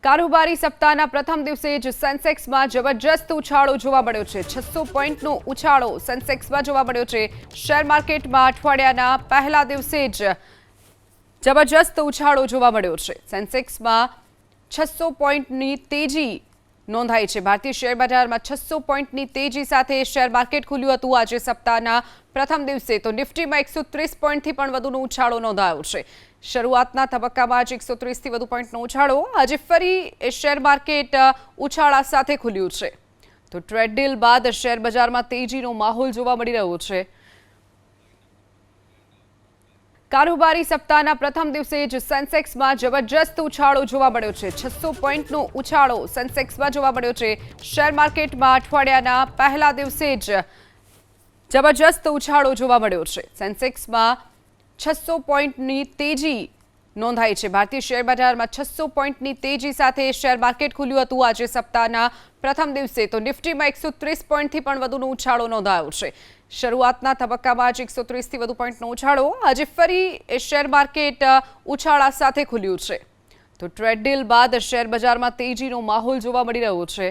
કારોબારી સપ્તાહના પ્રથમ દિવસે જ સેન્સેક્સમાં જબરજસ્ત ઉછાળો જોવા મળ્યો છે। 600 પોઈન્ટનો ઉછાળો સેન્સેક્સમાં જોવા મળ્યો છે। શેર માર્કેટમાં અઠવાડિયાના પહેલા દિવસે જ જબરજસ્ત ઉછાળો જોવા મળ્યો છે। સેન્સેક્સમાં 600 પોઈન્ટની તેજી નોંધાઈ છે। ભારતીય શેર બજારમાં 600 પોઈન્ટની તેજી સાથે શેર માર્કેટ ખુલ્યું હતું। આજે સપ્તાહના પ્રથમ દિવસે તો નિફ્ટીમાં 130 પોઈન્ટથી પણ વધુનો ઉછાળો નોંધાયો છે। શરૂઆતના તબક્કામાં જ 130થી વધુ પોઈન્ટનો ઉછાળો। આજે ફરી શેર માર્કેટ ઉછાળા સાથે ખુલ્યું છે। તો ટ્રેડ ડીલ બાદ શેર બજારમાં તેજીનો માહોલ જોવા મળી રહ્યો છે। કારોબારી સપ્તાહના પ્રથમ દિવસે જ સેન્સેક્સમાં જબરજસ્ત ઉછાળો જોવા મળ્યો છે। 600 પોઈન્ટનો ઉછાળો સેન્સેક્સમાં જોવા મળ્યો છે। શેર માર્કેટમાં અઠવાડિયાના પહેલા દિવસે જ જબરજસ્ત ઉછાળો જોવા મળ્યો છે। સેન્સેક્સમાં 600 પોઈન્ટની તેજી નોંધાઈ છે। ભારતીય શેર બજારમાં 600 પોઈન્ટની તેજી સાથે શેર માર્કેટ ખુલ્યું હતું। આજે સપ્તાહના પ્રથમ દિવસે તો નિફ્ટીમાં 130 પોઈન્ટથી પણ વધુનો ઉછાળો નોંધાયો છે। શરૂઆતના તબક્કામાં જ 130થી વધુ પોઈન્ટનો ઉછાળો। આજે ફરી શેર માર્કેટ ઉછાળા સાથે ખુલ્યું છે। તો ટ્રેડ ડીલ બાદ શેર બજારમાં તેજીનો માહોલ જોવા મળી રહ્યો છે।